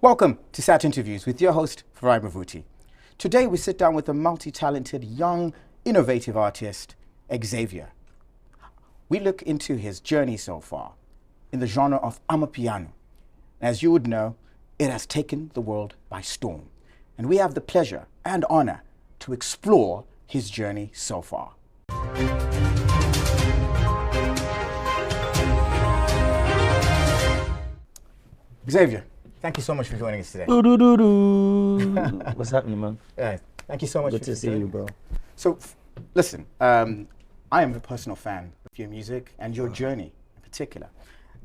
Welcome to Sat Interviews with your host, Farai Mavuti. Today we sit down with a multi-talented, young, innovative artist, XAVIER. We look into his journey so far in the genre of Amapiano. As you would know, it has taken the world by storm. And we have the pleasure and honor to explore his journey so far. XAVIER, thank you so much for joining us today. What's happening, man? Yeah, thank you so much. Good to see you, bro. So, listen, I am a personal fan of your music and your journey in particular.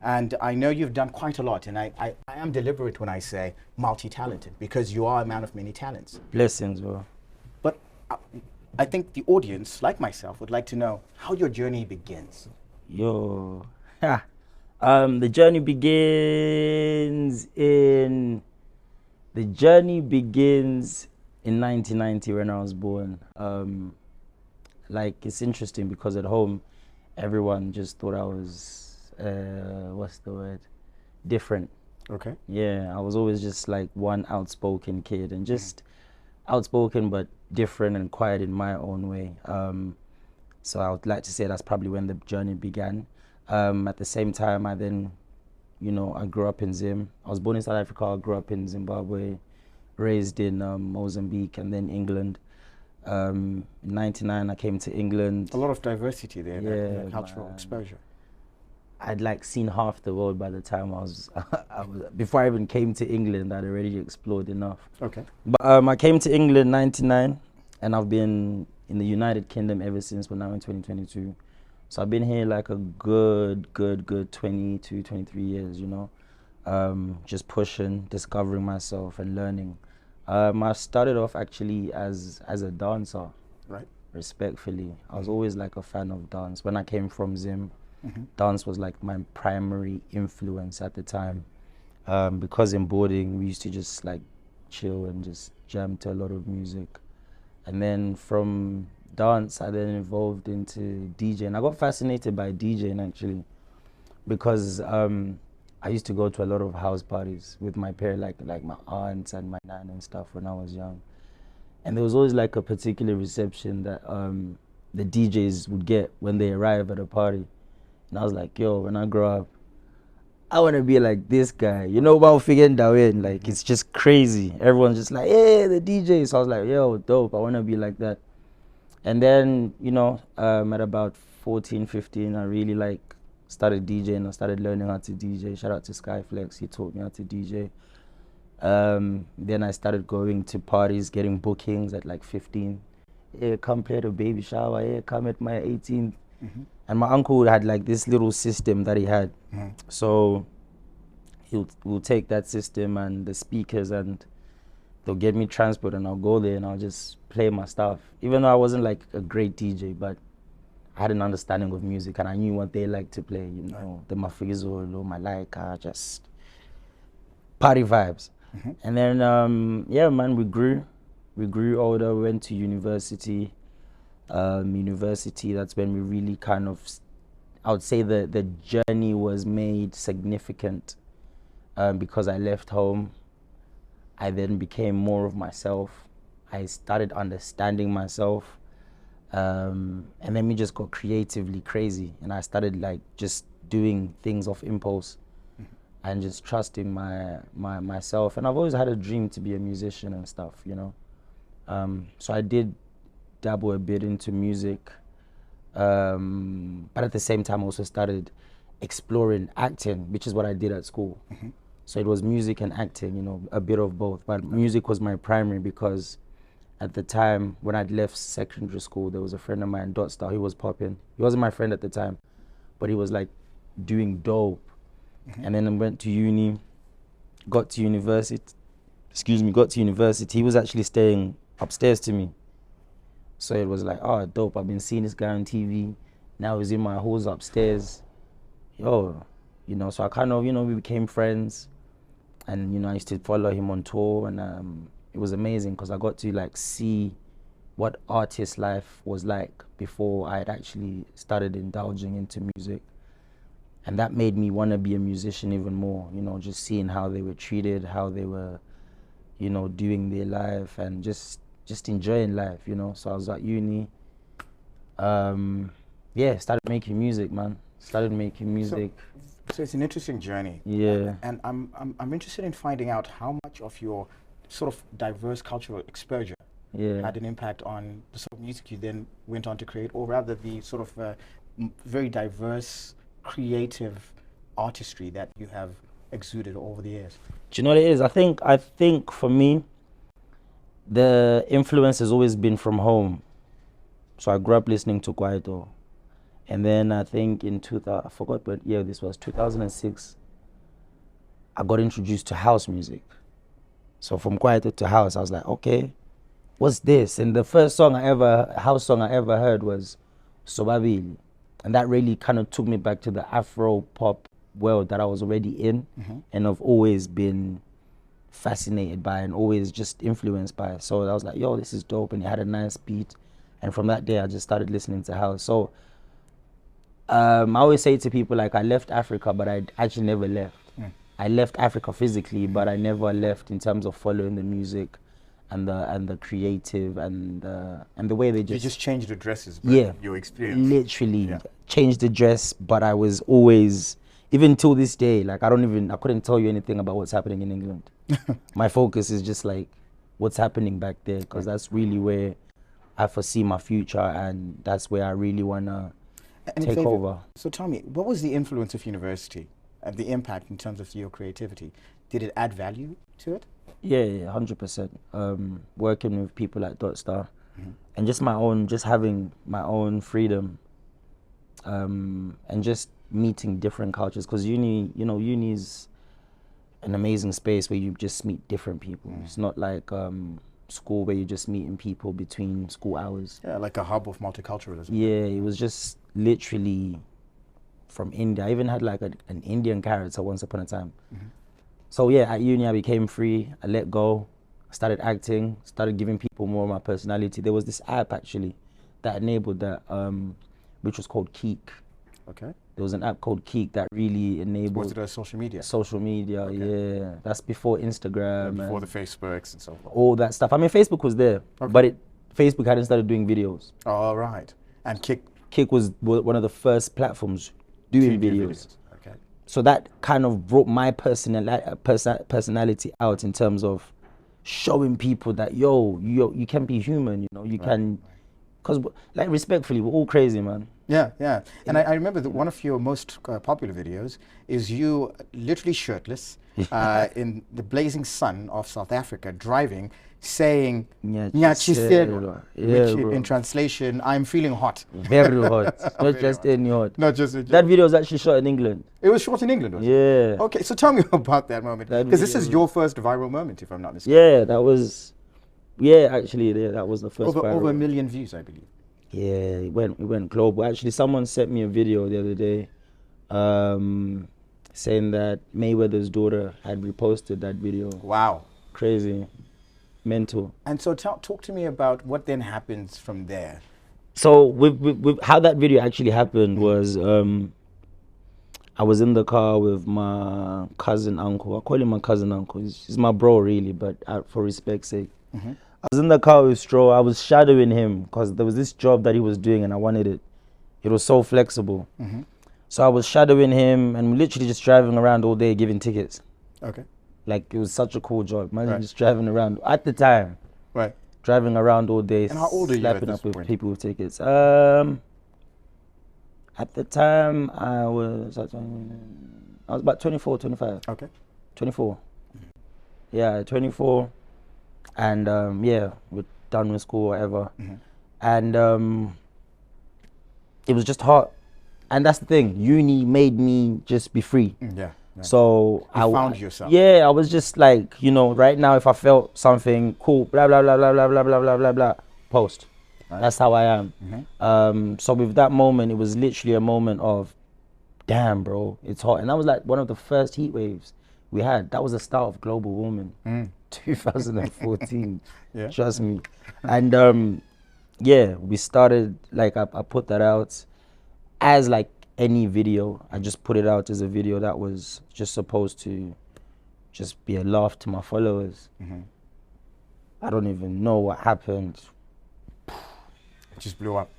And I know you've done quite a lot, and I am deliberate when I say multi-talented, because you are a man of many talents. Blessings, bro. But I think the audience, like myself, would like to know how your journey begins. Yo. The journey begins in 1990 when I was born. Like, it's interesting because at home, everyone just thought I was, what's the word? Different. Okay. Yeah, I was always just like one outspoken kid and just outspoken but different and quiet in my own way. So I would like to say that's probably when the journey began. At the same time, I then, I grew up in Zim. I was born in South Africa, I grew up in Zimbabwe, raised in Mozambique and then England. In 99, I came to England. A lot of diversity there, Yeah, cultural man. exposure. I'd like seen half the world by the time I was before I even came to England, I'd already explored enough. Okay. But I came to England in 99 and I've been in the United Kingdom ever since. We're now in 2022. So I've been here like a good 22, 23 years, just pushing, discovering myself and learning. I started off actually as a dancer, Right. respectfully. I was always like a fan of dance. When I came from Zim, dance was like my primary influence at the time. Because in boarding, we used to just like chill and just jam to a lot of music. And then from dance, I then evolved into DJing. I got fascinated by DJing actually, because I used to go to a lot of house parties with my parents, like my aunts and my nan and stuff when I was young. And there was always like a particular reception that the DJs would get when they arrive at a party. And I was like, yo, when I grow up, I want to be like this guy. About figuring that way. Like, it's just crazy. Everyone's just like, hey, the DJ. So I was like, yo, dope. I want to be like that. And then, at about 14, 15, I really started DJing. I started learning how to DJ. Shout out to Skyflex, he taught me how to DJ. Then I started going to parties, getting bookings at like 15. Yeah, come play the baby shower. Yeah, come at my 18th. And my uncle had like this little system that he had. So we'll take that system and the speakers and they'll get me transport and I'll go there and I'll just play my stuff. Even though I wasn't like a great DJ, but I had an understanding of music and I knew what they like to play, the Mafizo, Malaika, just party vibes. And then, yeah, man, we grew older, went to university. That's when we really kind of, I would say the journey was made significant because I left home. I then became more of myself. I started understanding myself. And then we just got creatively crazy. And I started like just doing things off impulse and just trusting myself. And I've always had a dream to be a musician and stuff, So I did dabble a bit into music. But at the same time, I also started exploring acting, which is what I did at school. So it was music and acting, a bit of both. But music was my primary because at the time when I'd left secondary school, there was a friend of mine, Dot Star, he was popping. He wasn't my friend at the time, but he was like doing dope. And then I went to uni, got to university. He was actually staying upstairs to me. So it was like, oh, dope, I've been seeing this guy on TV. Now he's in my halls upstairs. So I kind of, we became friends. And, I used to follow him on tour and it was amazing because I got to like see what artist life was like before I had actually started indulging into music. And that made me want to be a musician even more, you know, just seeing how they were treated, how they were, you know, doing their life and just enjoying life, you know. So I was at uni. Yeah, started making music, man. Started making music. So it's an interesting journey. Yeah. And I'm interested in finding out how much of your sort of diverse cultural exposure had an impact on the sort of music you then went on to create, or rather the sort of very diverse, creative artistry that you have exuded over the years. Do you know what it is? I think for me, the influence has always been from home. So I grew up listening to Kwaito. And then I think in 2000, I forgot what year this was, 2006, I got introduced to house music. So from Kwaito to house, I was like, okay, what's this? And the first house song I ever heard was Sobabili. And that really kind of took me back to the Afro pop world that I was already in, and I've always been fascinated by and always just influenced by. So I was like, yo, this is dope, and it had a nice beat. And from that day, I just started listening to house. So I always say to people, like, I left Africa, but I actually never left. I left Africa physically, but I never left in terms of following the music and the creative and the way they just... You just changed the dresses, but yeah, your experience. Literally changed the dress, but I was always, even till this day, like I couldn't tell you anything about what's happening in England. My focus is just like what's happening back there, because that's really where I foresee my future, and that's where I really want to take over. So tell me, what was the influence of university and the impact in terms of your creativity? Did it add value to it? Yeah, 100%. Working with people like Dot Star, and just having my own freedom, and just meeting different cultures. Because uni is an amazing space where you just meet different people. It's not like school where you're just meeting people between school hours. Yeah, like a hub of multiculturalism. Yeah, it was just literally from India. I even had like an Indian character once upon a time. So yeah, at uni I became free, I let go, started acting, started giving people more of my personality. There was this app actually that enabled that, which was called Keek. Okay. There was an app called Keek that really enabled... Was it a social media? Social media, yeah. That's before Instagram. Yeah, before the Facebooks and so forth. All that stuff. I mean, Facebook was there, but Facebook hadn't started doing videos. All right. And Keek was one of the first platforms doing videos. Okay. So that kind of brought my personality out in terms of showing people that, yo, you can be human, you know, you can... Because, like, respectfully, we're all crazy, man. Yeah, yeah. And I remember that one of your most popular videos is you literally shirtless in the blazing sun of South Africa, driving, saying, Nyachiselwa, which in translation, I'm feeling hot. Very hot. Not just any hot. Not just that video was actually shot in England. It was shot in England, was it? Yeah. Okay, so tell me about that moment. Because this is your first viral moment, if I'm not mistaken. Yeah, that was... Yeah, actually, that was the first. Over 1 million views, I believe. Yeah, it went global. Actually, someone sent me a video the other day, saying that Mayweather's daughter had reposted that video. Wow, crazy, mental. And so, talk to me about what then happens from there. So, with how that video actually happened was, I was in the car with my cousin uncle. I call him my cousin uncle. He's my bro, really, but for respect's sake. I was in the car with Stro. I was shadowing him because there was this job that he was doing and I wanted it. It was so flexible. So I was shadowing him and literally just driving around all day giving tickets. Okay. Like, it was such a cool job. Imagine just driving around at the time. Right. Driving around all day. And how old are you at this point? With people with tickets. At the time, I was about 24, 25. Okay. 24. Yeah, 24. And yeah, we're done with school, whatever. And it was just hot. And that's the thing, uni made me just be free. Yeah. So you found yourself. Yeah, I was just like, you know, right now if I felt something cool, blah, blah, blah, blah, blah, blah, blah, blah, blah, blah, post. Right. That's how I am. So with that moment, it was literally a moment of, damn, bro, it's hot. And that was like one of the first heat waves we had. That was the start of global warming. 2014. Yeah. Trust me. And yeah, we started, like, I put that out as like any video. I just put it out as a video that was just supposed to just be a laugh to my followers. I don't even know what happened. It just blew up.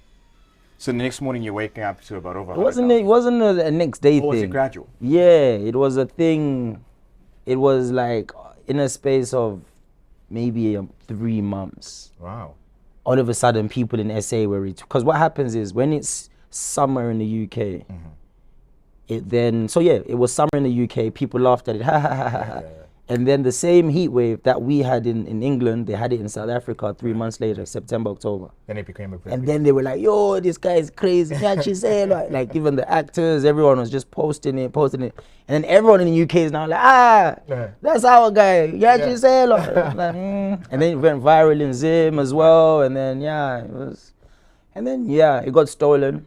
So the next morning you're waking up to about over. It wasn't a next day thing. Was it gradual? Yeah, it was a thing. It was like in a space of maybe 3 months. Wow. All of a sudden, people in SA were because what happens is when it's summer in the UK, it was summer in the UK. People laughed at it, ha ha ha ha. And then the same heat wave that we had in England, they had it in South Africa 3 months later, September, October. Then it became a. And then they were like, "Yo, this guy is crazy." Like even the actors, everyone was just posting it. And then everyone in the UK is now like, that's our guy. Like, and then it went viral in Zim as well. And then it got stolen.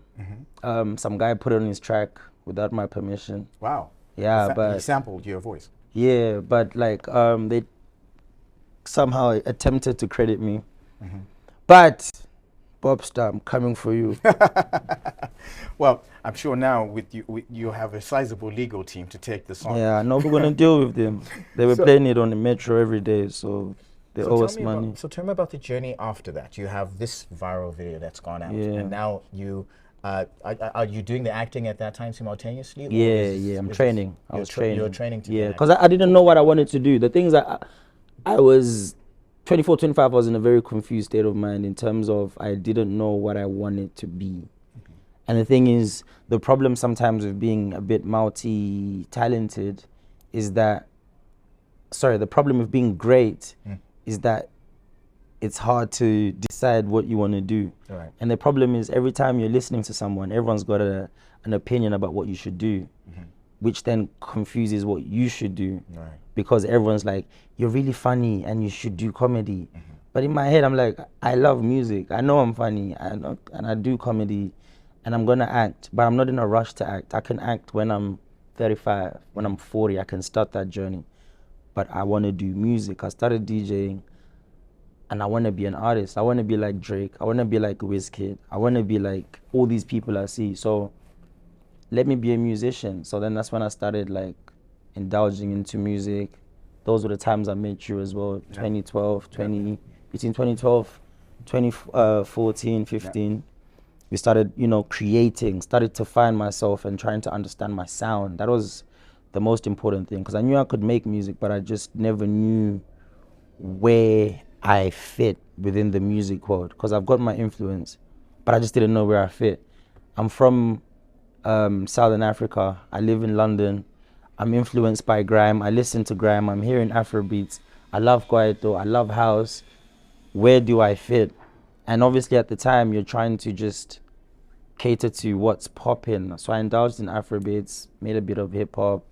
Some guy put it on his track without my permission. Wow. Yeah, but he sampled your voice. Yeah, but like they somehow attempted to credit me. But Bobster, I'm coming for you. Well, I'm sure now with you have a sizable legal team to take this on. Yeah, I know we're gonna deal with them. They were playing it on the metro every day, so they owe us money. So tell me about the journey after that. You have this viral video that's gone out, and now you. Are you doing the acting at that time simultaneously? Yeah, I'm training. I was training. You were training to because I didn't know what I wanted to do. The things that I was 24, 25, I was in a very confused state of mind in terms of I didn't know what I wanted to be. And the thing is, the problem sometimes with being a bit multi-talented is that, the problem with being great is that it's hard to decide what you want to do. Right. And the problem is every time you're listening to someone, everyone's got an opinion about what you should do, which then confuses what you should do. Right. Because everyone's like, you're really funny and you should do comedy. But in my head, I'm like, I love music. I know I'm funny and I do comedy and I'm gonna act, but I'm not in a rush to act. I can act when I'm 35, when I'm 40, I can start that journey. But I wanna do music. I started DJing. And I want to be an artist. I want to be like Drake. I want to be like Wizkid. I want to be like all these people I see. So let me be a musician. So then that's when I started like indulging into music. Those were the times I met you as well. 2012, between 2012, 2014, 15. We started, creating, started to find myself and trying to understand my sound. That was the most important thing because I knew I could make music, but I just never knew where I fit within the music world because I've got my influence, but I just didn't know where I fit. I'm from Southern Africa. I live in London. I'm influenced by grime. I listen to grime. I'm hearing Afrobeats. I love Kwaito. I love house. Where do I fit? And obviously at the time you're trying to just cater to what's popping. So I indulged in Afrobeats, made a bit of hip hop,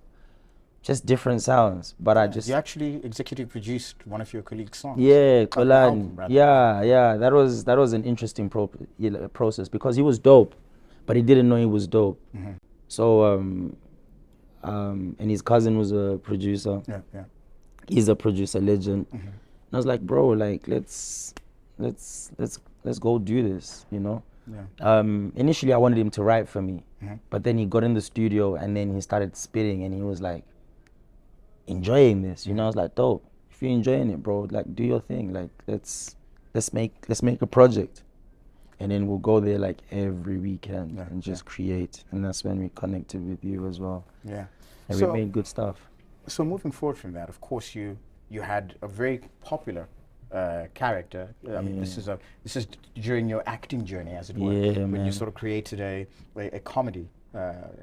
just different sounds, but You actually executive produced one of your colleagues' songs. Yeah, Kolani. Yeah. That was an interesting process because he was dope, but he didn't know he was dope. So and his cousin was a producer. Yeah. He's a producer legend. And I was like, bro, like let's go do this, Yeah. Initially I wanted him to write for me, but then he got in the studio and then he started spitting and he was like enjoying this, I was like, dope. If you're enjoying it, bro, like do your thing. Like let's make a project, and then we'll go there like every weekend and just create. And that's when we connected with you as well. Yeah, and we made good stuff. So moving forward from that, of course, you had a very popular character. I mean, this is during your acting journey, as it were, when you sort of created a comedy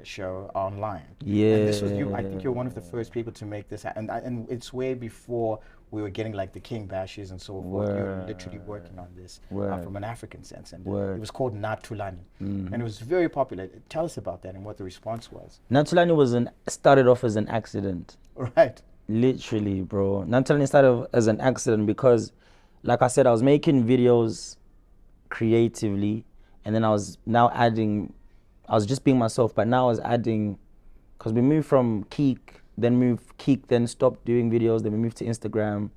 show online. Yeah. And this was you. I think you're one of the first people to make this, and it's way before we were getting like the King Bashes and so forth. You were literally working on this from an African sense, and it was called Natulani, and it was very popular. Tell us about that and what the response was. Natulani started off as an accident. Right. Literally, bro. Natulani started as an accident because, like I said, I was making videos creatively, and then I was just being myself, but now I was adding, because we moved from Keek, then stopped doing videos, then we moved to Instagram,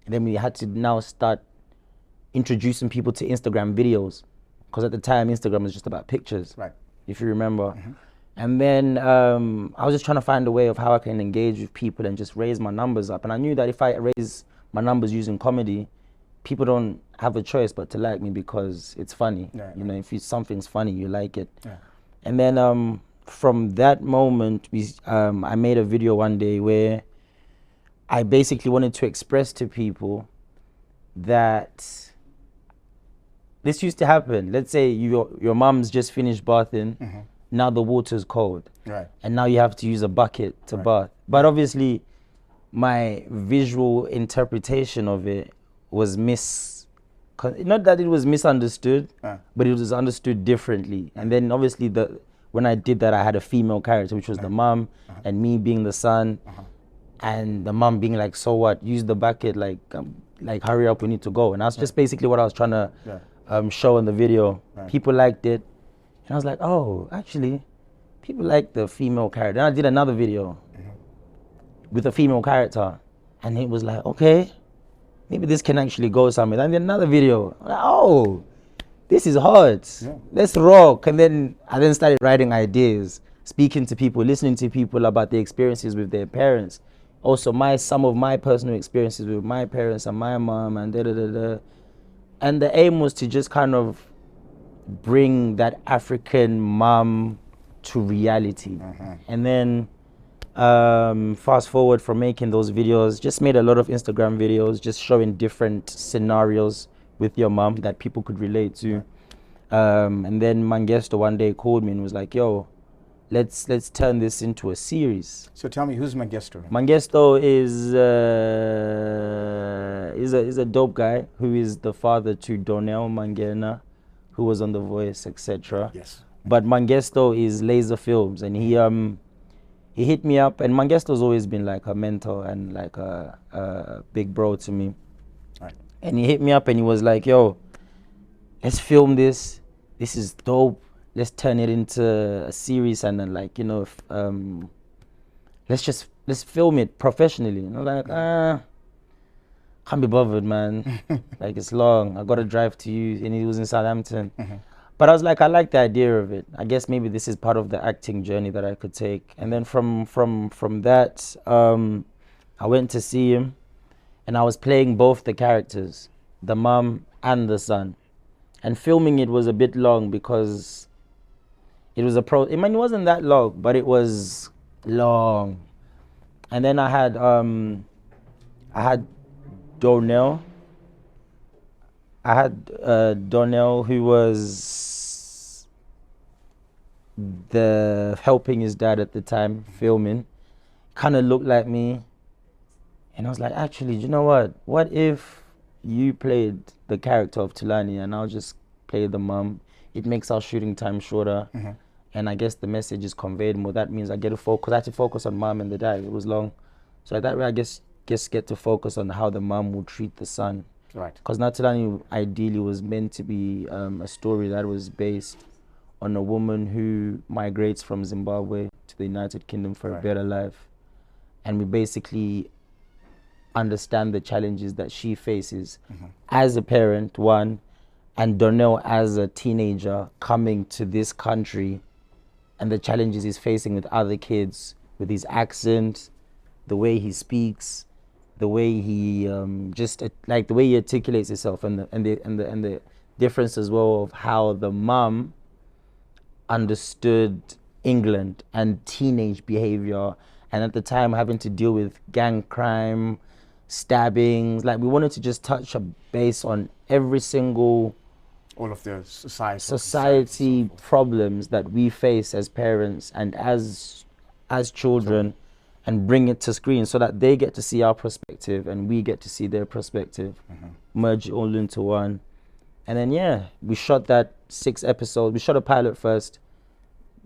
and then we had to now start introducing people to Instagram videos, because at the time Instagram was just about pictures, right? If you remember. And then I was just trying to find a way of how I can engage with people and just raise my numbers up. And I knew that if I raise my numbers using comedy, people don't have a choice but to like me because it's funny. Yeah, you know, if something's funny, you like it. Yeah. And then from that moment, I made a video one day where I basically wanted to express to people that this used to happen. Let's say your mom's just finished bathing. Mm-hmm. Now the water's cold. Right. And now you have to use a bucket to bath. But obviously, my visual interpretation of it was not that it was misunderstood, but it was understood differently. And then obviously when I did that, I had a female character, which was the mom, and me being the son, and the mom being like, so what, use the bucket, like hurry up, we need to go. And that's just basically what I was trying to show in the video. People liked it. And I was like, oh, actually, people like the female character. And I did another video with a female character. And it was like, okay, maybe this can actually go somewhere. And then another video. Like, oh, this is hot. Yeah. Let's rock. And then I started writing ideas, speaking to people, listening to people about their experiences with their parents. Also, some of my personal experiences with my parents and my mom and da-da-da-da. And the aim was to just kind of bring that African mom to reality. And then fast forward from making those videos, just made a lot of Instagram videos, just showing different scenarios with your mom that people could relate to. And then Mangesto one day called me and was like, yo, let's turn this into a series. So tell me, who's Mangesto? Mangesto is a dope guy who is the father to Donnell Mangena, who was on The Voice, etc. Yes. But Mangesto is Laser Films, and he hit me up, and Mangesto's always been like a mentor and like a big bro to me. Right. And he hit me up and he was like, yo, let's film this. This is dope. Let's turn it into a series, and then like, you know, let's film it professionally. And I'm like, can't be bothered, man. Like, it's long. I got to drive to you. And he was in Southampton. But I was like, I like the idea of it. I guess maybe this is part of the acting journey that I could take. And then from that, I went to see him, and I was playing both the characters, the mom and the son. And filming it was a bit long because it was it wasn't that long, but it was long. And then I had Donnell. I had Donnell, who was helping his dad at the time, filming. Kind of looked like me. And I was like, actually, you know what? What if you played the character of Tulani and I'll just play the mom? It makes our shooting time shorter. And I guess the message is conveyed more. That means I get to focus. I had to focus on mom and the dad. It was long. So that way, I guess get to focus on how the mom will treat the son. Right. Because Natulani ideally was meant to be a story that was based on a woman who migrates from Zimbabwe to the United Kingdom for a better life. And we basically understand the challenges that she faces as a parent, one, and Donnell as a teenager coming to this country, and the challenges he's facing with other kids, with his accent, the way he speaks, the way he the way he articulates himself, and the difference as well of how the mom understood England and teenage behavior, and at the time having to deal with gang crime, stabbings. Like, we wanted to just touch a base on every single all of the society problems that we face as parents and as children, and bring it to screen so that they get to see our perspective and we get to see their perspective, merge it all into one. And then, we shot that 6 episodes. We shot a pilot first.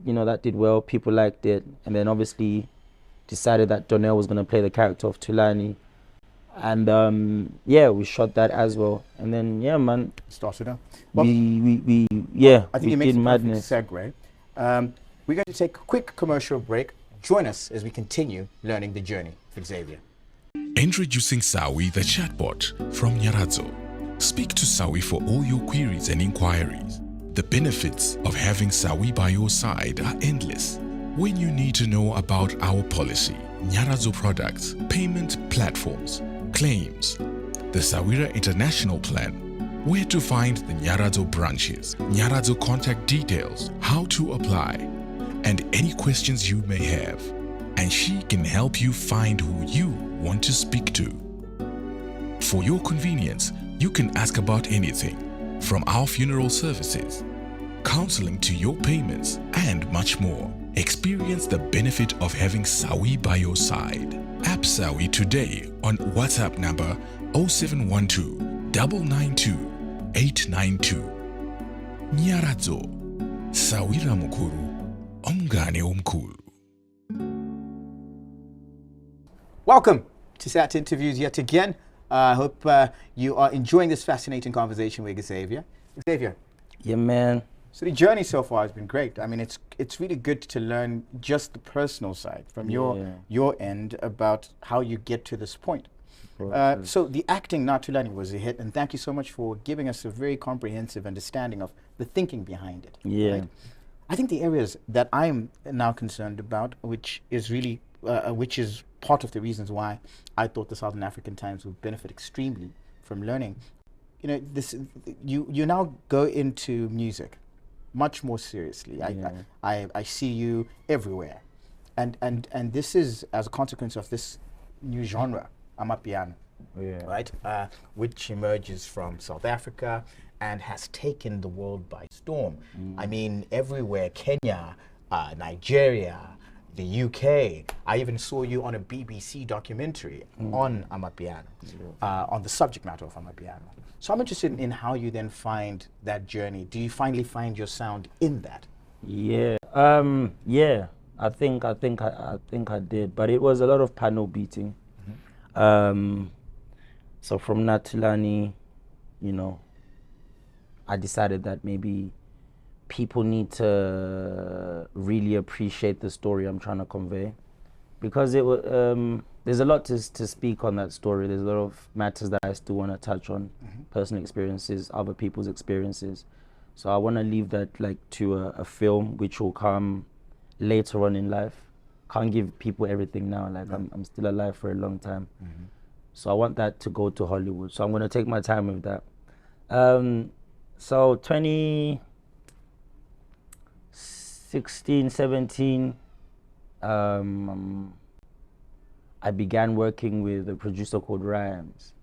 You know, that did well. People liked it. And then obviously decided that Donnell was going to play the character of Tulani. And we shot that as well. And then, man. Started out. Well, I think it makes a madness. perfect segue. We're going to take a quick commercial break. Join us as we continue learning the journey with Xavier. Introducing Sawi, the chatbot from Nyarazo. Speak to Sawi for all your queries and inquiries. The benefits of having Sawi by your side are endless. When you need to know about our policy, Nyaradzo products, payment platforms, claims, the Sawira International Plan, where to find the Nyaradzo branches, Nyaradzo contact details, how to apply, and any questions you may have. And she can help you find who you want to speak to. For your convenience, you can ask about anything, from our funeral services, counseling to your payments, and much more. Experience the benefit of having Sawi by your side. App Sawi today on WhatsApp number 0712 992 892. Nyaradzo, Sawira Mukuru, Omgane Omkulu. Welcome to SAT Interviews yet again. I hope you are enjoying this fascinating conversation with Xavier. Xavier. Yeah, man. So the journey so far has been great. I mean, it's really good to learn just the personal side from your end about how you get to this point. So the acting Natulani was a hit, and thank you so much for giving us a very comprehensive understanding of the thinking behind it. Yeah. Right? I think the areas that I'm now concerned about, which is really, which is part of the reasons why I thought the Southern African Times would benefit extremely from learning. You know, this you now go into music much more seriously. I see you everywhere, and this is as a consequence of this new genre, Amapiano, right, which emerges from South Africa and has taken the world by storm. I mean, everywhere, Kenya, Nigeria, the UK. I even saw you on a BBC documentary on Amapiano, on the subject matter of Amapiano. So I'm interested in how you then find that journey. Do you finally find your sound in that? Yeah, yeah. I think I did, but it was a lot of panel beating. So from Natulani, you know, I decided that maybe people need to really appreciate the story I'm trying to convey, because it there's a lot to speak on that story. There's a lot of matters that I still want to touch on, personal experiences, other people's experiences. So I want to leave that like to a film which will come later on in life. Can't give people everything now. Like I'm still alive for a long time. So I want that to go to Hollywood. So I'm going to take my time with that. So 2016, 17, I began working with a producer called Rhymes.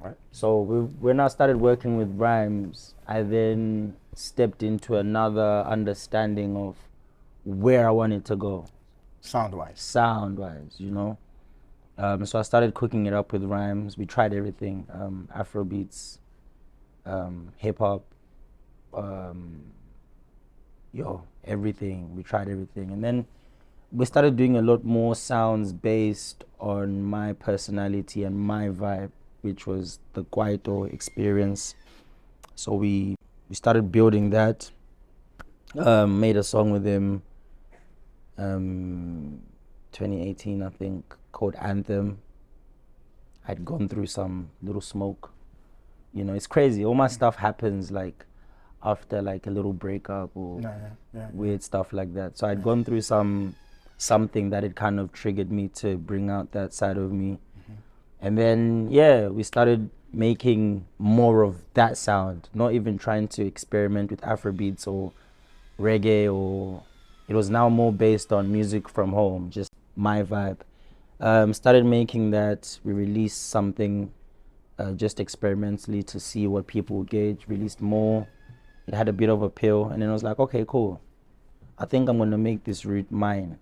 Right. So when I started working with Rhymes, I then stepped into another understanding of where I wanted to go. Sound-wise, you know. So I started cooking it up with Rhymes. We tried everything, Afrobeats, hip-hop, everything. We tried everything. And then we started doing a lot more sounds based on my personality and my vibe, which was the Kwaito experience. So we started building that, made a song with him, 2018, I think, called Anthem. I'd gone through some little smoke. You know, it's crazy. All my stuff happens like after like a little breakup or weird stuff like that. So I'd gone through something that had kind of triggered me to bring out that side of me. And then, we started making more of that sound, not even trying to experiment with Afrobeats or reggae, or it was now more based on music from home, just my vibe. Started making that. We released something just experimentally to see what people would gauge, released more. It had a bit of appeal, and then I was like, okay, cool. I think I'm gonna make this route mine.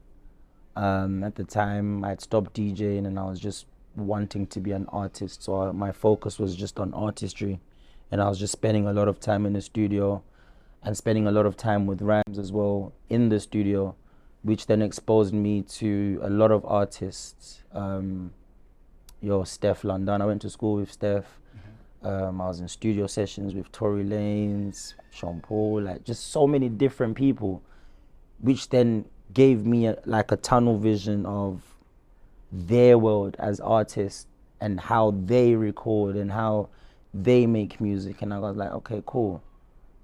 At the time, I'd stopped DJing and I was just wanting to be an artist. So my focus was just on artistry, and I was just spending a lot of time in the studio and spending a lot of time with Rhymes as well in the studio, which then exposed me to a lot of artists. Steph London, I went to school with Steph. I was in studio sessions with Tory Lanez, Sean Paul, like just so many different people, which then gave me a tunnel vision of their world as artists and how they record and how they make music. And I was like, okay, cool.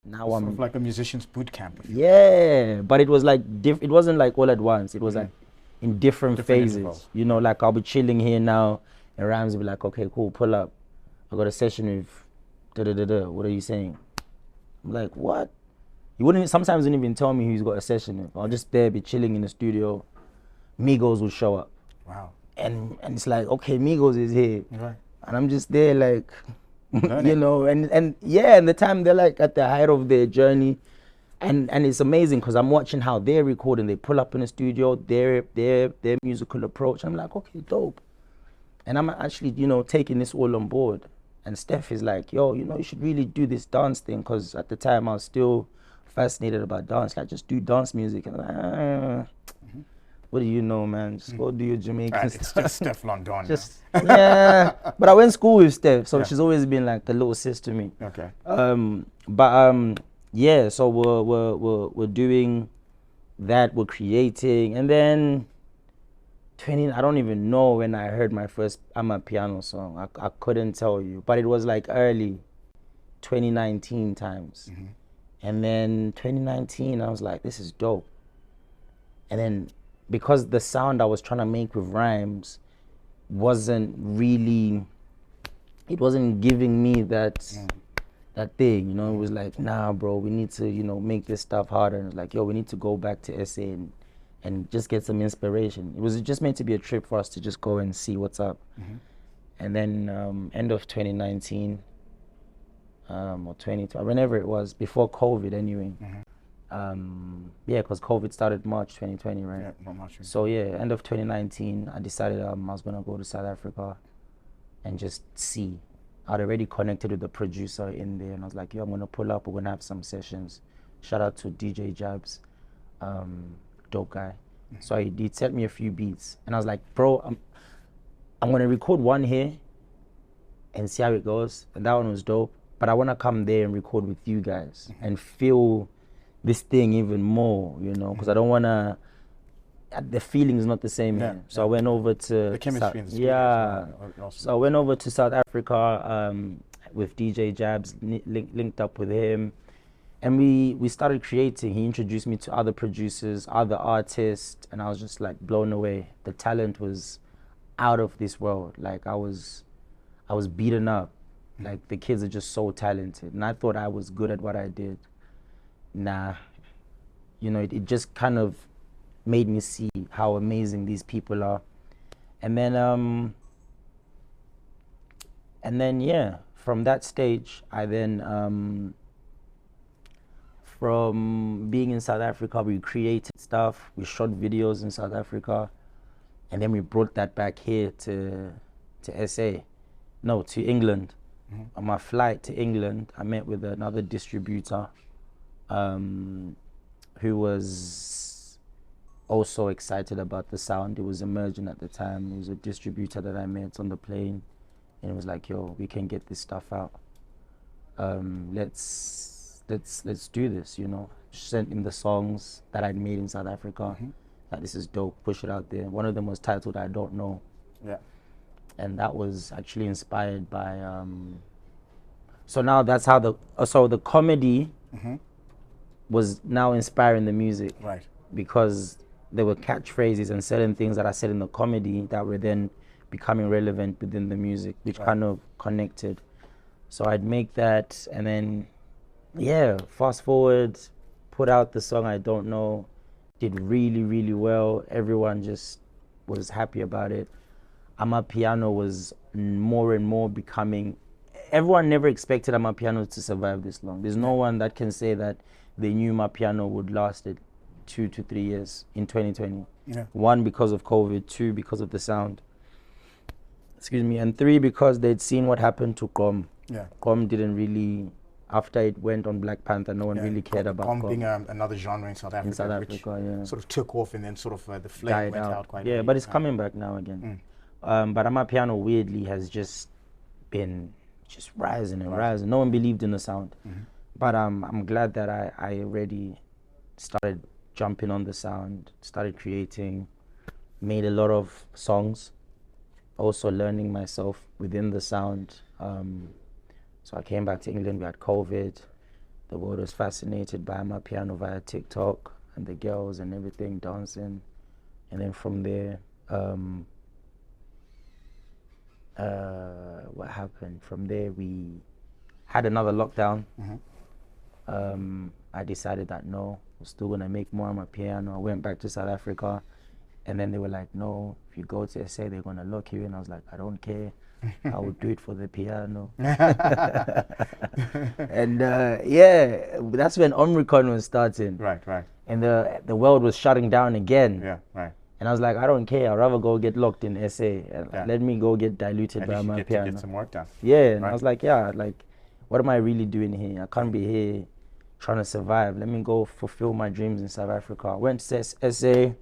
Now Sort of like a musician's boot camp. Yeah, but it was like it wasn't like all at once. It was like in different phases. Intervals. You know, like I'll be chilling here now, and Rams will be like, okay, cool, pull up. I got a session with da da da da. What are you saying? I'm like, what? He wouldn't. Sometimes wouldn't even tell me who he's got a session with. I'll just there be chilling in the studio. Migos will show up. Wow. And it's like, okay, Migos is here. Right. And I'm just there like, you know, and yeah, and the time they're like at the height of their journey. And it's amazing because I'm watching how they're recording. They pull up in the studio, their musical approach. I'm like, okay, dope. And I'm actually, you know, taking this all on board. And Steph is like, yo, you know, you should really do this dance thing, because at the time I was still fascinated about dance. Like, just do dance music. And I'm like, what do you know, man? Just go do your Jamaican It's stuff. just Steph London. Just yeah. But I went to school with Steph, so she's always been like the little sis to me. Okay. Yeah. So we're doing that. We're creating, and then I don't even know when I heard my first Amapiano song. I couldn't tell you, but it was like early 2019 times. And then 2019, I was like, this is dope. And then because the sound I was trying to make with rhymes wasn't giving me that thing, you know. It was like, nah, bro, we need to, you know, make this stuff harder. And it's like, yo, we need to go back to SA and just get some inspiration. It was just meant to be a trip for us to just go and see what's up. And then end of 2019 or 2020, whenever it was, before COVID anyway. Yeah, because COVID started March 2020, right? Yeah, not much. So yeah, end of 2019, I decided I was gonna go to South Africa and just see. I'd already connected with the producer in there, and I was like, yo, I'm gonna pull up, we're gonna have some sessions. Shout out to DJ Jabs, dope guy. So he sent me a few beats, and I was like, bro, I'm gonna record one here and see how it goes. And that one was dope, but I wanna come there and record with you guys and feel this thing even more, you know, because I don't wanna, the feeling is not the same here. So I went over to the chemistry in the studio. yeah. So I went over to South Africa with DJ Jabs, linked up with him, and we started creating. He introduced me to other producers, other artists, and I was just like blown away. The talent was out of this world. Like I was beaten up. Like the kids are just so talented, and I thought I was good at what I did. Nah, you know, it just kind of made me see how amazing these people are. And then yeah, from that stage, I then from being in South Africa, we created stuff, we shot videos in South Africa, and then we brought that back here to England. On my flight to England, I met with another distributor who was also excited about the sound. It was emerging at the time. It was a distributor that I met on the plane, and it was like, yo, we can get this stuff out. Let's do this, you know. Sent him the songs that I'd made in South Africa. That this is dope, push it out there. One of them was titled I Don't Know. Yeah. And that was actually inspired by so now that's how the comedy was now inspiring the music. Right. Because there were catchphrases and certain things that I said in the comedy that were then becoming relevant within the music, which kind of connected. So I'd make that, and then yeah, fast forward, put out the song I Don't Know, did really, really well. Everyone just was happy about it. Amapiano was more and more becoming, everyone never expected Amapiano to survive this long. There's no one that can say that they knew Amapiano would last it 2 to 3 years in 2020. Yeah. 1, because of COVID. 2, because of the sound. Excuse me. And 3, because they'd seen what happened to Kom. Yeah. Kom didn't really, after it went on Black Panther, no one really cared about Kom. Being another genre in South Africa, which sort of took off, and then sort of the flame went out quite early. But it's coming back now again. But Amapiano weirdly has just been just rising and rising. No one believed in the sound. But I'm glad that I already started jumping on the sound, started creating, made a lot of songs, also learning myself within the sound. So I came back to England, we had COVID. the world was fascinated by Amapiano via TikTok and the girls and everything dancing. And then from there, what happened? From there, we had another lockdown. I decided that no, I'm still gonna make more Amapiano. I went back to South Africa, and then they were like, no, if you go to SA, they're gonna lock you in. I was like, I don't care. I would do it for the piano. And yeah, that's when Omicron was starting. Right. And the world was shutting down again. Yeah, right. And I was like, I don't care. I'd rather go get locked in SA. And let me go get diluted At by least you my get piano. to get some work done. Yeah, and Right. I was like, yeah, like, what am I really doing here? I can't be here trying to survive. Let me go fulfill my dreams in South Africa. I went to SA,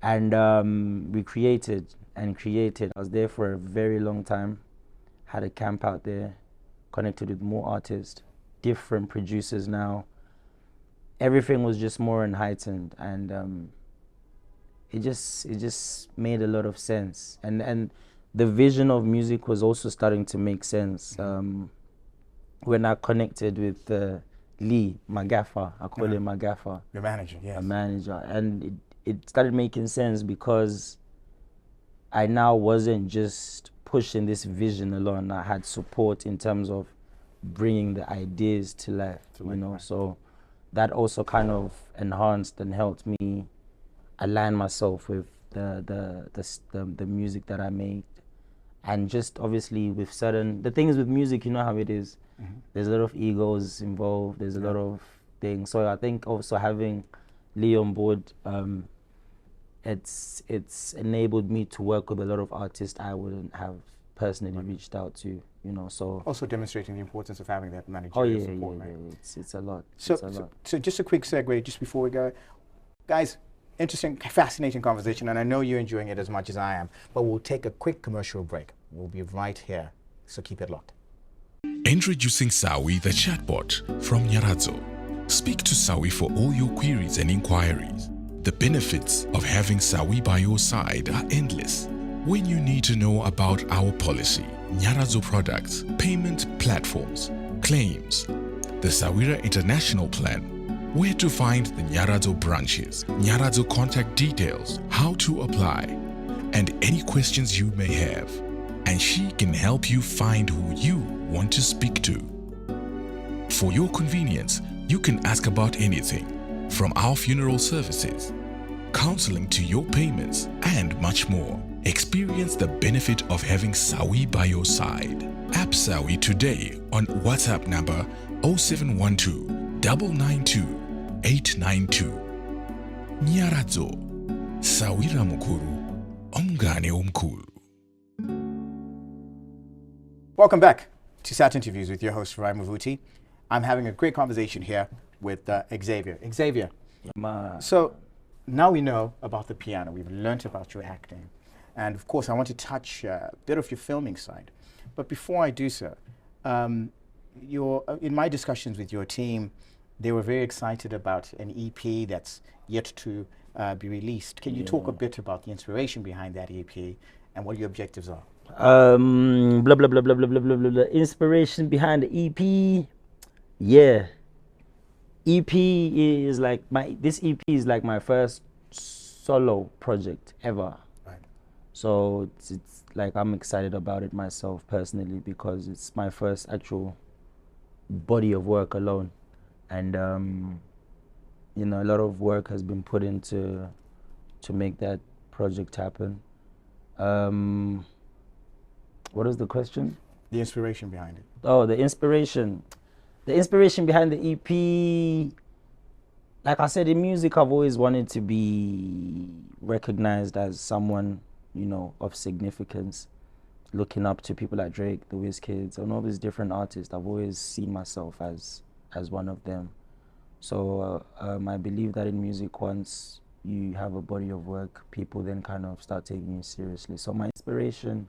and we created. I was there for a very long time. Had a camp out there, connected with more artists, different producers now. Everything was just more heightened, and it just made a lot of sense. And the vision of music was also starting to make sense. When I connected with Lee, my gaffer, I call him my gaffer. Your manager, yes. A manager, and it started making sense because I now wasn't just pushing this vision alone. I had support in terms of bringing the ideas to life, you know. Right. So that also kind of enhanced and helped me align myself with the music that I made, and just obviously with the things with music, you know how it is. There's a lot of egos involved. There's a lot of things. So I think also having Lee on board, it's enabled me to work with a lot of artists I wouldn't have personally reached out to, you know. So also demonstrating the importance of having that managerial support, right? It's a lot. So just a quick segue just before we go, guys. Interesting, fascinating conversation, and I know you're enjoying it as much as I am. But we'll take a quick commercial break. We'll be right here, so keep it locked. Introducing Sawi, the chatbot from Nyaradzo. Speak to Sawi for all your queries and inquiries. The benefits of having Sawi by your side are endless. When you need to know about our policy, Nyaradzo products, payment platforms, claims, the XAVIER International Plan, where to find the Nyaradzo branches, Nyaradzo contact details, how to apply, and any questions you may have. And she can help you find who you want to speak to. For your convenience, you can ask about anything, from our funeral services, counseling to your payments, and much more. Experience the benefit of having Sawi by your side. App Sawi today on WhatsApp number 0712 992 892. Nyaradzo, Sawira mukuru, omngane omkhulu. Welcome back to Sat Interviews with your host, Rai Mavuti. I'm having a great conversation here with Xavier. Xavier, so now we know about the piano. We've learnt about your acting. And of course, I want to touch a bit of your filming side. But before I do so, in my discussions with your team, they were very excited about an EP that's yet to be released. Can you talk a bit about the inspiration behind that EP and what your objectives are? Blah blah blah blah blah blah blah blah. Inspiration behind the EP, yeah. EP is like this EP is like my first solo project ever. Right. So it's like I'm excited about it myself personally because it's my first actual body of work alone, and you know, a lot of work has been put into to make that project happen. What is the question? The inspiration behind it. Oh, the inspiration. The inspiration behind the EP, like I said, in music, I've always wanted to be recognized as someone, you know, of significance. Looking up to people like Drake, the Wizkids, and all these different artists, I've always seen myself as one of them. So I believe that in music, once you have a body of work, people then kind of start taking you seriously. So my inspiration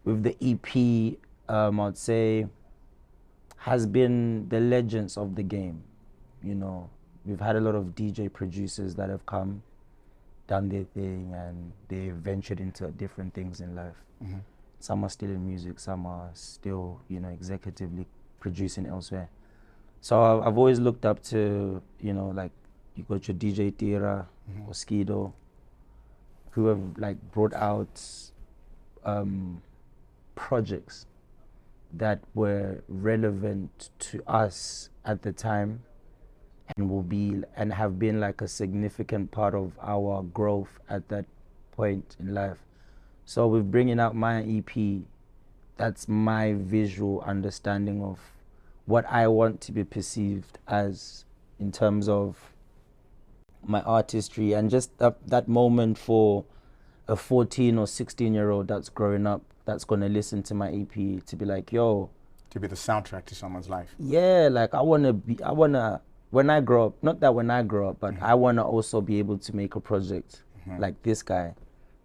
with the EP, I'd say, has been the legends of the game. You know, we've had a lot of DJ producers that have come, done their thing, and they ventured into different things in life. Mm-hmm. Some are still in music, some are still, you know, executively producing elsewhere. So I've always looked up to, you know, like you got your DJ Tira or Skido, who have like brought out projects that were relevant to us at the time and will be and have been like a significant part of our growth at that point in life. So with bringing out my EP, that's my visual understanding of what I want to be perceived as in terms of my artistry, and just that moment for a 14 or 16-year-old that's growing up, that's going to listen to my EP to be like, yo, To be the soundtrack to someone's life. yeah, like when I grow up, not that when I grow up, but I want to also be able to make a project like this guy,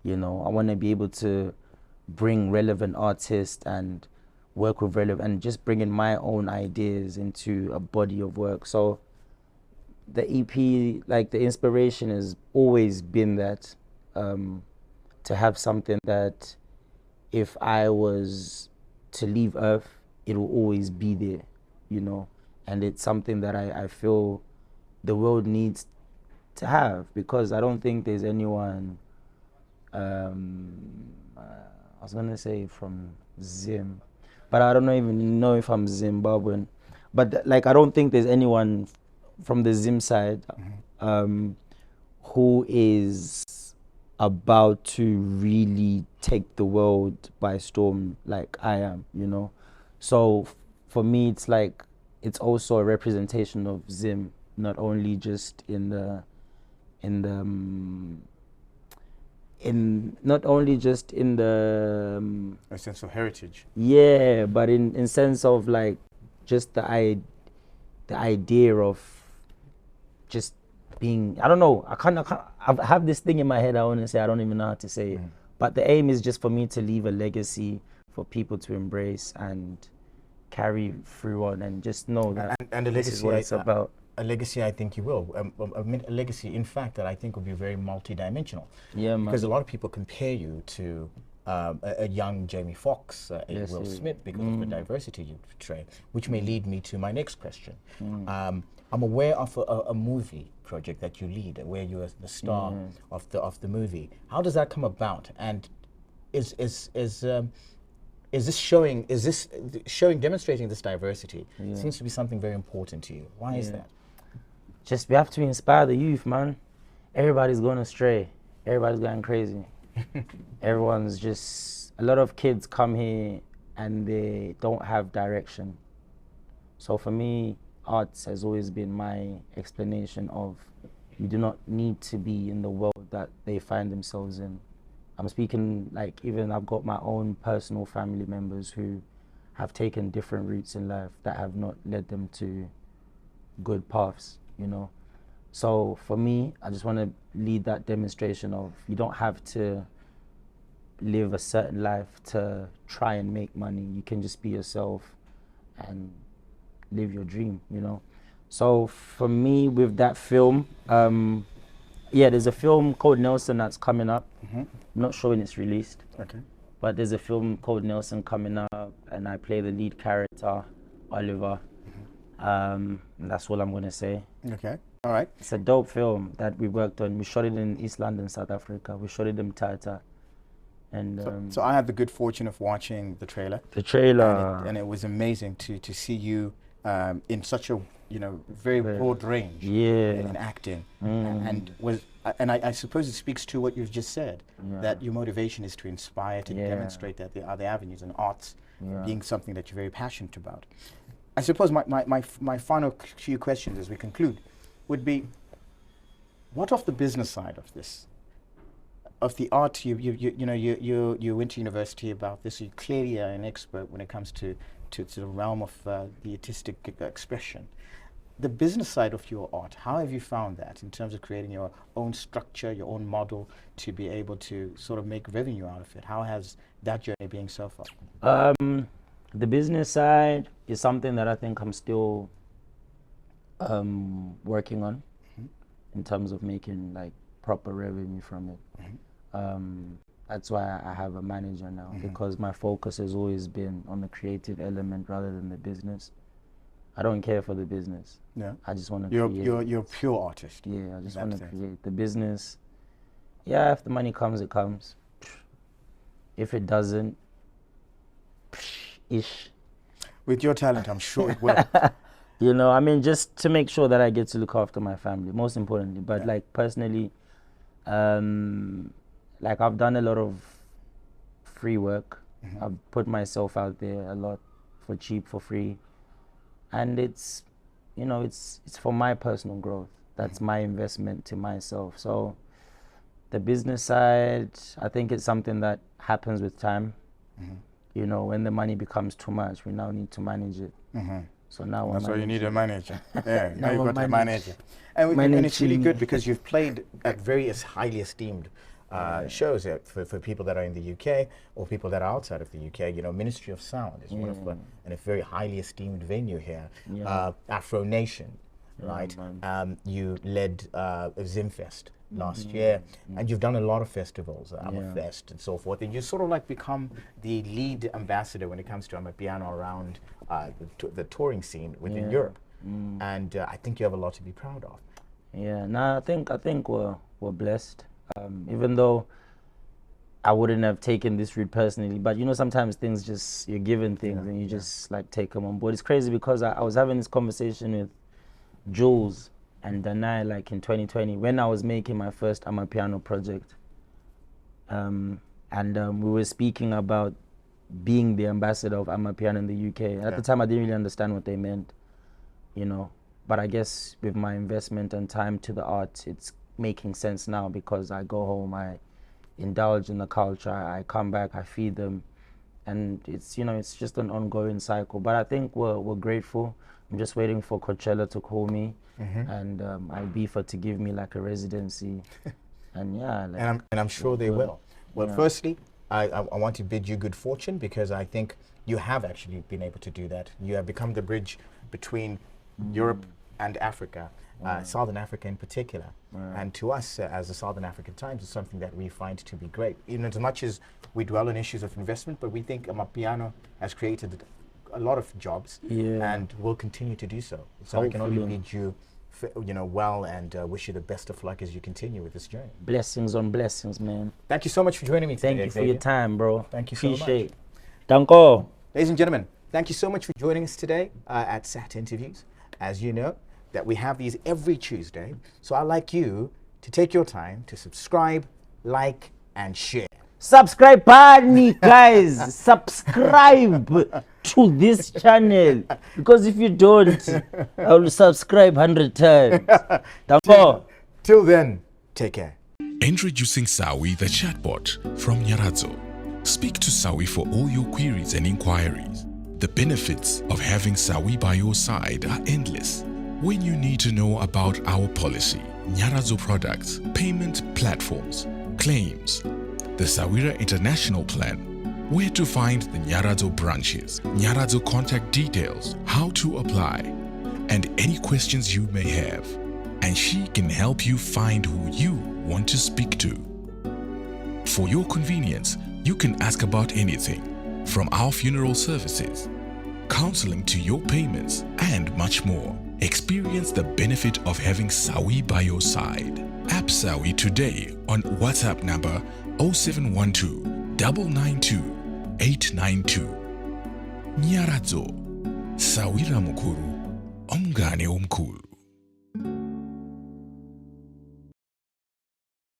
you know. I want to be able to bring relevant artists and work with relevant, and just bringing my own ideas into a body of work. So the EP, like the inspiration has always been that, to have something that if I was to leave Earth, it will always be there, you know. And it's something that I feel the world needs to have, because I don't think there's anyone, I was gonna say from Zim, but I don't even know if I'm Zimbabwean. But like, I don't think there's anyone from the Zim side who is about to really take the world by storm like I am, you know. So for me, it's like, it's also a representation of Zim, not only just not only just in the A sense of heritage. yeah, but in sense of like just the idea of just being, I don't know, I have this thing in my head I want to say, I don't even know how to say it, but the aim is just for me to leave a legacy for people to embrace and carry through on, and just know that And the this is legacy, what it's about. a legacy, I think you will. A legacy, in fact, that I think will be very multidimensional. Yeah, man. Because a lot of people compare you to a young Jamie Foxx, a Yes, Will yeah. Smith, because of the diversity you portray, which may lead me to my next question. I'm aware of a movie project that you lead, where you are the star of the movie. How does that come about? And is this demonstrating this diversity? Seems to be something very important to you. Why is that? Just, we have to inspire the youth, man. Everybody's going astray. Everybody's going crazy. Everyone's just, a lot of kids come here and they don't have direction. So for me, arts has always been my explanation of, you do not need to be in the world that they find themselves in. I'm speaking like, even I've got my own personal family members who have taken different routes in life that have not led them to good paths, you know. So for me, I just want to lead that demonstration of, you don't have to live a certain life to try and make money. You can just be yourself and live your dream, you know. So for me, with that film, yeah, there's a film called Nelson that's coming up. I'm not sure when it's released. Okay. But there's a film called Nelson coming up, and I play the lead character, Oliver. That's all I'm gonna say. Okay. All right. It's a dope film that we worked on. We shot it in East London, South Africa. We shot it in Tata. And So I had the good fortune of watching the trailer. the trailer, And it was amazing to see you in such a very broad range in acting, and I suppose it speaks to what you've just said, that your motivation is to inspire, to demonstrate that there are other avenues, and arts being something that you're very passionate about. I suppose my final few questions as we conclude would be, what of the business side of this? Of the art, you went to university about this. You clearly are an expert when it comes to the realm of the artistic expression. The business side of your art, how have you found that in terms of creating your own structure, your own model, to be able to sort of make revenue out of it? How has that journey been so far? the business side is something that I think I'm still working on in terms of making like proper revenue from it. That's why I have a manager now, because my focus has always been on the creative element rather than the business. I don't care for the business. Yeah. I just want to create. You're a pure artist. Yeah, I just want to sense. create. The business, yeah, if the money comes, it comes. If it doesn't, ish. With your talent, I'm sure it will. You know, I mean, just to make sure that I get to look after my family, most importantly. But like personally, like I've done a lot of free work. I've put myself out there a lot for cheap, for free. And it's, you know, it's for my personal growth. That's my investment to myself. So the business side, I think it's something that happens with time. You know, when the money becomes too much, we now need to manage it. So now that's why you need a manager. Yeah, now you've got a manager. And it's really good because you've played at various highly esteemed shows for people that are in the UK or people that are outside of the UK. You know, Ministry of Sound is one of the, and a very highly esteemed venue here. Afro Nation, right? You led Zimfest last year, and you've done a lot of festivals, Amafest and so forth, and you sort of like become the lead ambassador when it comes to Amapiano around the touring scene within Europe. And I think you have a lot to be proud of. Yeah, no, I think we're blessed. Even though I wouldn't have taken this route personally, but you know, sometimes things just, you're given things and you just like take them on board. It's crazy because I was having this conversation with Jules and Danai like in 2020 when I was making my first Amapiano project. We were speaking about being the ambassador of Amapiano in the UK. At the time, I didn't really understand what they meant, you know. But I guess with my investment and time to the art, it's making sense now because I go home, I indulge in the culture, I come back, I feed them, and it's, you know, it's just an ongoing cycle. But I think we're grateful. I'm just waiting for Coachella to call me, and IBIFA to give me like a residency, and yeah. Like, and I'm sure they will. Well, firstly, I want to bid you good fortune because I think you have actually been able to do that. You have become the bridge between Europe and Africa, Southern Africa in particular. And to us, as the Southern African Times, it's something that we find to be great. Even as much as we dwell on issues of investment, but we think Amapiano has created a lot of jobs and will continue to do so. So I can only bid you, you know, well, and wish you the best of luck as you continue with this journey. Blessings on blessings, man. Thank you so much for joining me today. Thank you for your time, bro. Thank you so much. Appreciate it. Danko. Ladies and gentlemen, thank you so much for joining us today at SAT Interviews. As you know, that we have these every Tuesday. So I'd like you to take your time to subscribe, like, and share. Subscribe, me guys. Subscribe to this channel because if you don't, I will subscribe 100 times. Till then, take care. Introducing Sawi, the chatbot from Nyaradzo. Speak to Sawi for all your queries and inquiries. The benefits of having Sawi by your side are endless. When you need to know about our policy, Nyaradzo products, payment platforms, claims, the XAVIER International Plan, where to find the Nyaradzo branches, Nyaradzo contact details, how to apply, and any questions you may have. And she can help you find who you want to speak to. For your convenience, you can ask about anything, from our funeral services, counseling to your payments, and much more. Experience the benefit of having Sawi by your side. App Sawi today on WhatsApp number 0712 992 892. Nyaradzo, Sawira Mukuru, Omgane Omkulu.